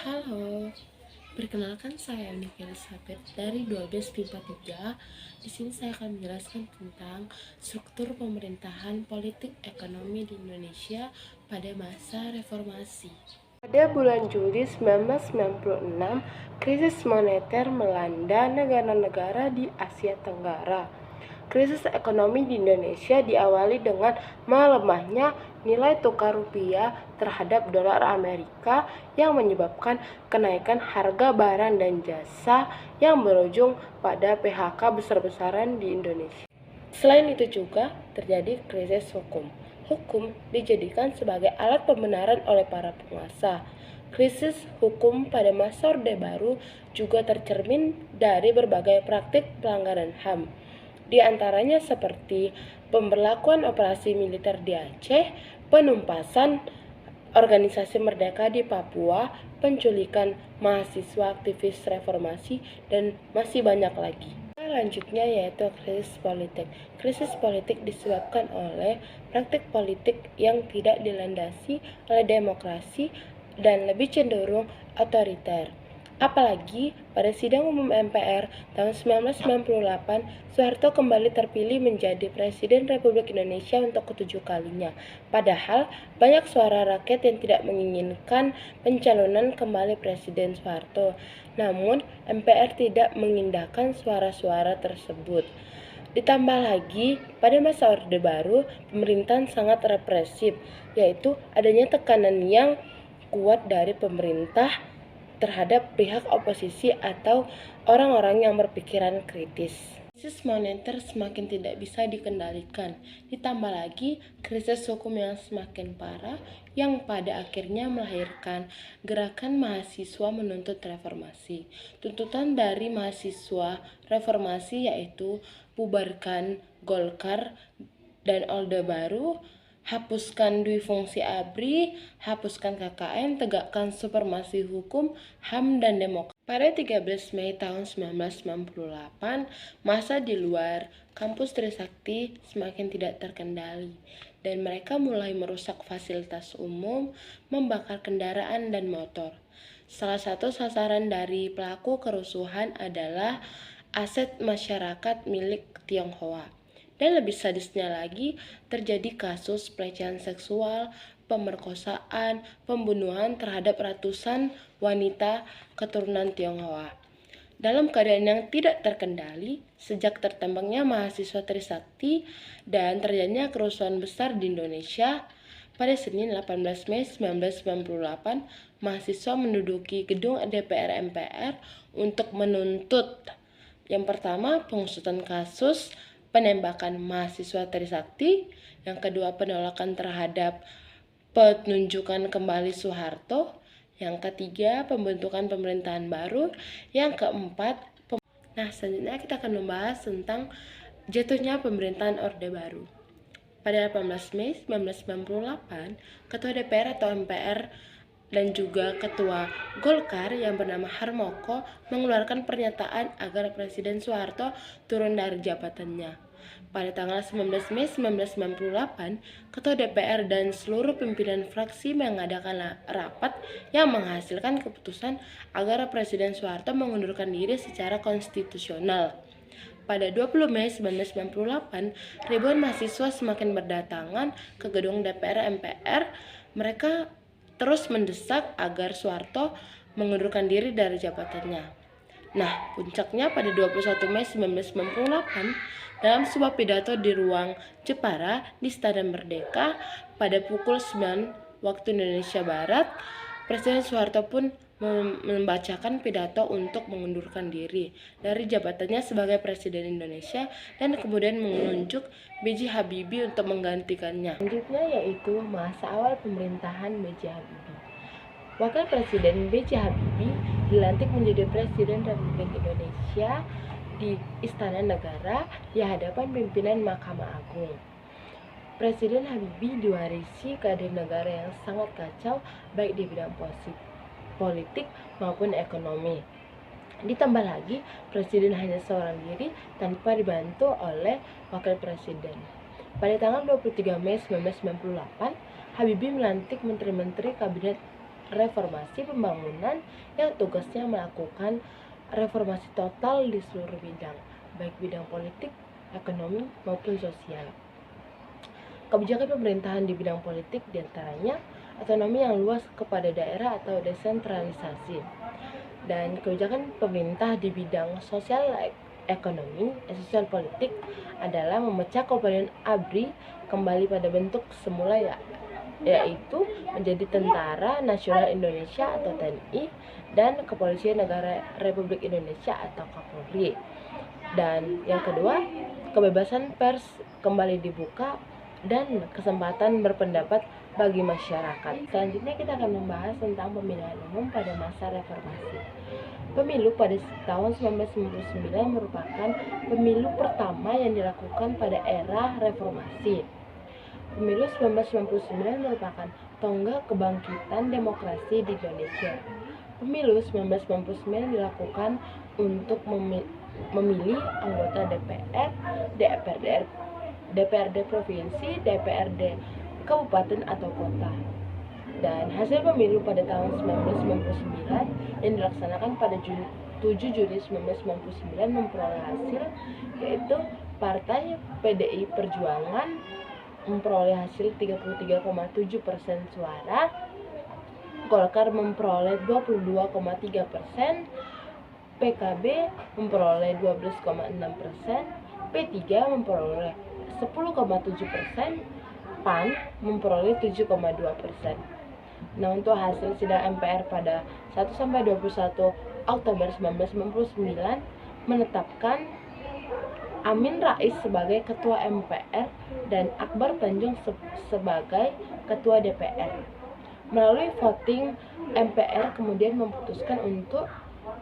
Halo, perkenalkan saya Niki Elizabeth dari 12 MIPA 3. Di sini saya akan menjelaskan tentang struktur pemerintahan politik ekonomi di Indonesia pada masa reformasi. Pada bulan Juli 1996, krisis moneter melanda negara-negara di Asia Tenggara. Krisis ekonomi di Indonesia diawali dengan melemahnya nilai tukar rupiah terhadap dolar Amerika yang menyebabkan kenaikan harga barang dan jasa yang berujung pada PHK besar-besaran di Indonesia. Selain itu juga terjadi krisis hukum. Hukum dijadikan sebagai alat pembenaran oleh para penguasa. Krisis hukum pada masa Orde Baru juga tercermin dari berbagai praktik pelanggaran HAM. Di antaranya seperti pemberlakuan operasi militer di Aceh, penumpasan organisasi merdeka di Papua, penculikan mahasiswa aktivis reformasi, dan masih banyak lagi. Selanjutnya yaitu krisis politik. Krisis politik disebabkan oleh praktik politik yang tidak dilandasi oleh demokrasi dan lebih cenderung otoriter. Apalagi pada sidang umum MPR tahun 1998, Soeharto kembali terpilih menjadi Presiden Republik Indonesia untuk ketujuh kalinya. Padahal banyak suara rakyat yang tidak menginginkan pencalonan kembali Presiden Soeharto. Namun MPR tidak mengindahkan suara-suara tersebut. Ditambah lagi, pada masa Orde Baru, pemerintahan sangat represif, yaitu adanya tekanan yang kuat dari pemerintah terhadap pihak oposisi atau orang-orang yang berpikiran kritis. Krisis moneter semakin tidak bisa dikendalikan, ditambah lagi krisis hukum yang semakin parah yang pada akhirnya melahirkan gerakan mahasiswa menuntut reformasi. Tuntutan dari mahasiswa reformasi yaitu bubarkan Golkar dan Orde Baru, hapuskan dui fungsi ABRI, hapuskan KKN, tegakkan supremasi hukum, HAM, dan demokrasi. Pada 13 Mei tahun 1998, massa di luar kampus Trisakti semakin tidak terkendali, dan mereka mulai merusak fasilitas umum, membakar kendaraan dan motor. Salah satu sasaran dari pelaku kerusuhan adalah aset masyarakat milik Tionghoa. Dan lebih sadisnya lagi, terjadi kasus pelecehan seksual, pemerkosaan, pembunuhan terhadap ratusan wanita keturunan Tionghoa. Dalam keadaan yang tidak terkendali, sejak tertembaknya mahasiswa Trisakti dan terjadinya kerusuhan besar di Indonesia, pada Senin 18 Mei 1998, mahasiswa menduduki gedung DPR MPR untuk menuntut yang pertama, pengusutan kasus penembakan mahasiswa Trisakti. Yang kedua, penolakan terhadap penunjukan kembali Soeharto. Yang ketiga, pembentukan pemerintahan baru. Yang keempat, selanjutnya kita akan membahas tentang jatuhnya pemerintahan Orde Baru. Pada 18 Mei 1998, Ketua DPR atau MPR dan juga Ketua Golkar yang bernama Harmoko mengeluarkan pernyataan agar Presiden Soeharto turun dari jabatannya. Pada tanggal 19 Mei 1998, Ketua DPR dan seluruh pimpinan fraksi mengadakan rapat yang menghasilkan keputusan agar Presiden Soeharto mengundurkan diri secara konstitusional. Pada 20 Mei 1998, ribuan mahasiswa semakin berdatangan ke gedung DPR MPR. Mereka terus mendesak agar Soeharto mengundurkan diri dari jabatannya. Puncaknya pada 21 Mei 1998, dalam sebuah pidato di ruang Jepara di Istana Merdeka pada pukul 9 waktu Indonesia Barat, Presiden Soeharto pun membacakan pidato untuk mengundurkan diri dari jabatannya sebagai Presiden Indonesia dan kemudian menunjuk B.J. Habibie untuk menggantikannya. Selanjutnya yaitu masa awal pemerintahan B.J. Habibie. Wakil Presiden B.J. Habibie dilantik menjadi Presiden Republik Indonesia di Istana Negara di hadapan pimpinan Mahkamah Agung. Presiden Habibie diwarisi keadaan negara yang sangat kacau baik di bidang politik maupun ekonomi. Ditambah lagi, Presiden hanya seorang diri tanpa dibantu oleh Wakil Presiden. Pada tanggal 23 Mei 1998, Habibie melantik menteri-menteri kabinet reformasi pembangunan yang tugasnya melakukan reformasi total di seluruh bidang, baik bidang politik, ekonomi, maupun sosial. Kebijakan pemerintahan di bidang politik diantaranya otonomi yang luas kepada daerah atau desentralisasi. Dan kebijakan pemerintah di bidang sosial ekonomi, sosial politik adalah memecah komponen ABRI kembali pada bentuk semula yaitu menjadi Tentara Nasional Indonesia atau TNI dan Kepolisian Negara Republik Indonesia atau Kapolri. Dan yang kedua, kebebasan pers kembali dibuka dan kesempatan berpendapat bagi masyarakat. Selanjutnya kita akan membahas tentang pemilihan umum pada masa reformasi. Pemilu pada tahun 1999 merupakan pemilu pertama yang dilakukan pada era reformasi. Pemilu 1999 merupakan tonggak kebangkitan demokrasi di Indonesia. Pemilu 1999 dilakukan untuk memilih anggota DPR, DPRD provinsi, DPRD kabupaten atau kota. Dan hasil pemilu pada tahun 1999 yang dilaksanakan pada 7 Juli 1999 memperoleh hasil yaitu Partai PDI Perjuangan memperoleh hasil 33,7% suara, Golkar memperoleh 22,3%, PKB memperoleh 12,6%, P3 memperoleh 10,7%, PAN memperoleh 7,2%. Nah, untuk hasil sidang MPR pada 1-21 Oktober 1999 menetapkan Amin Rais sebagai Ketua MPR dan Akbar Tanjung sebagai Ketua DPR. Melalui voting, MPR kemudian memutuskan untuk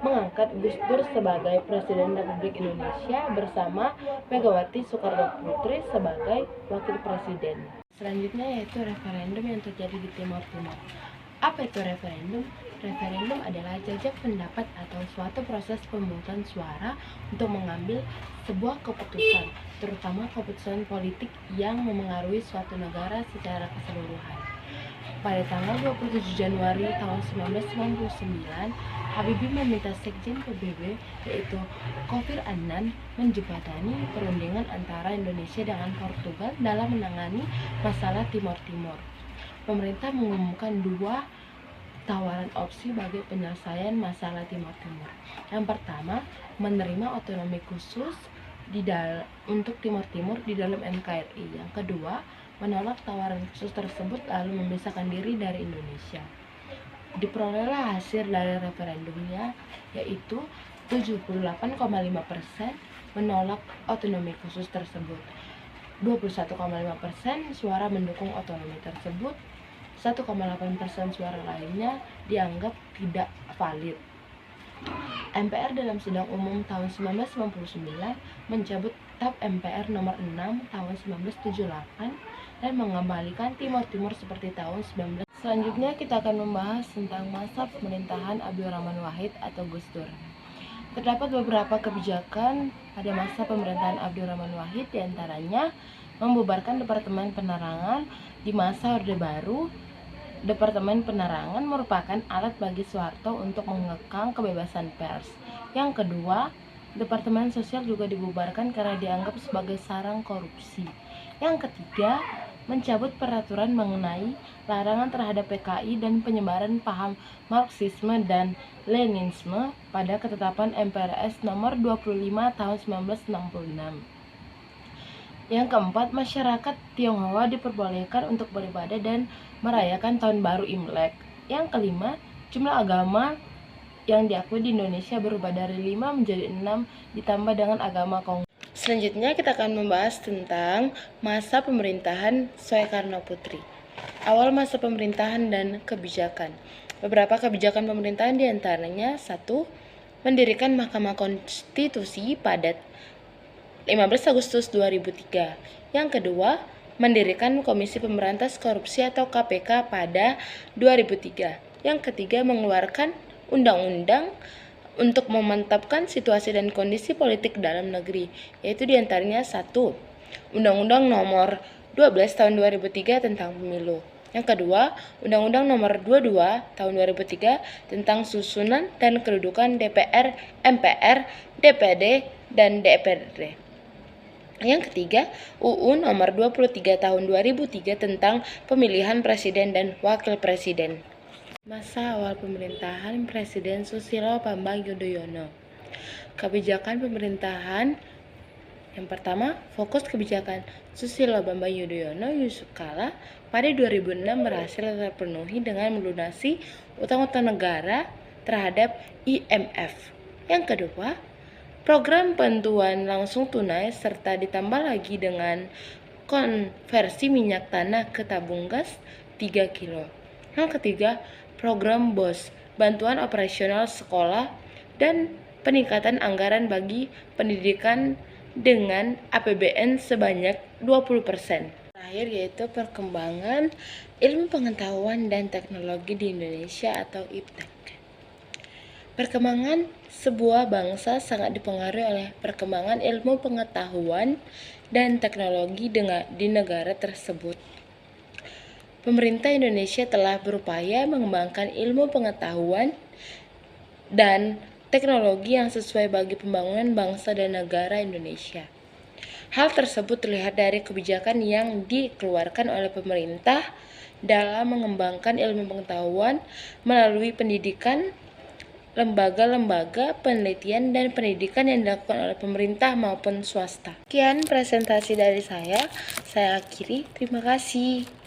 mengangkat Gus Dur sebagai Presiden Republik Indonesia bersama Megawati Soekarno Putri sebagai Wakil Presiden. Selanjutnya yaitu referendum yang terjadi di Timur Timur. Apa itu referendum? Referendum adalah jajak pendapat atau suatu proses pemungutan suara untuk mengambil sebuah keputusan, terutama keputusan politik yang memengaruhi suatu negara secara keseluruhan. Pada tanggal 27 Januari tahun 1999, Habibie meminta Sekjen PBB yaitu Kofi Annan menjembatani perundingan antara Indonesia dengan Portugal dalam menangani masalah Timur Timur. Pemerintah mengumumkan dua tawaran opsi bagi penyelesaian masalah Timur Timur. Yang pertama, menerima otonomi khusus untuk Timur Timur di dalam NKRI. Yang kedua, menolak tawaran khusus tersebut lalu memisahkan diri dari Indonesia. Diperolehlah hasil dari referendumnya yaitu 78,5% menolak otonomi khusus tersebut, 21,5% suara mendukung otonomi tersebut, 1,8% suara lainnya dianggap tidak valid. MPR dalam sidang umum tahun 1999 mencabut TAP MPR nomor 6 tahun 1978 dan mengembalikan Timur Timur seperti tahun 19. Selanjutnya kita akan membahas tentang masa pemerintahan Abdurrahman Wahid atau Gus Dur. Terdapat beberapa kebijakan pada masa pemerintahan Abdurrahman Wahid, diantaranya membubarkan Departemen Penerangan di masa Orde Baru. Departemen Penerangan merupakan alat bagi Soeharto untuk mengekang kebebasan pers. Yang kedua, Departemen Sosial juga dibubarkan karena dianggap sebagai sarang korupsi. Yang ketiga, mencabut peraturan mengenai larangan terhadap PKI dan penyebaran paham Marxisme dan Leninisme pada ketetapan MPRS nomor 25 tahun 1966. Yang keempat, masyarakat Tionghoa diperbolehkan untuk beribadah dan merayakan Tahun Baru Imlek. Yang kelima, jumlah agama yang diakui di Indonesia berubah dari 5 menjadi 6 ditambah dengan agama Konghucu. Selanjutnya kita akan membahas tentang masa pemerintahan Soekarno Putri. Awal masa pemerintahan dan kebijakan. Beberapa kebijakan pemerintahan diantaranya 1. Mendirikan Mahkamah Konstitusi pada 15 Agustus 2003. Yang kedua, mendirikan Komisi Pemberantas Korupsi atau KPK pada 2003. Yang ketiga, mengeluarkan undang-undang untuk memantapkan situasi dan kondisi politik dalam negeri, yaitu diantaranya 1. Undang-Undang nomor 12 tahun 2003 tentang pemilu. Yang kedua, Undang-Undang Nomor 22 Tahun 2003 tentang susunan dan kedudukan DPR, MPR, DPD, dan DPRD. Yang ketiga, UU Nomor 23 Tahun 2003 tentang pemilihan presiden dan wakil presiden. Masa awal pemerintahan Presiden Susilo Bambang Yudhoyono. Kebijakan pemerintahan yang pertama, fokus kebijakan Susilo Bambang Yudhoyono Yusuf Kala pada 2006 berhasil terpenuhi dengan melunasi utang-utang negara terhadap IMF. Yang kedua, program bantuan langsung tunai serta ditambah lagi dengan konversi minyak tanah ke tabung gas 3 kilo. Yang ketiga, program BOS, bantuan operasional sekolah dan peningkatan anggaran bagi pendidikan dengan APBN sebanyak 20%. Terakhir yaitu perkembangan ilmu pengetahuan dan teknologi di Indonesia atau IPTEK. Perkembangan sebuah bangsa sangat dipengaruhi oleh perkembangan ilmu pengetahuan dan teknologi di negara tersebut. Pemerintah Indonesia telah berupaya mengembangkan ilmu pengetahuan dan teknologi yang sesuai bagi pembangunan bangsa dan negara Indonesia. Hal tersebut terlihat dari kebijakan yang dikeluarkan oleh pemerintah dalam mengembangkan ilmu pengetahuan melalui pendidikan, lembaga-lembaga penelitian dan pendidikan yang dilakukan oleh pemerintah maupun swasta. Sekian presentasi dari saya akhiri. Terima kasih.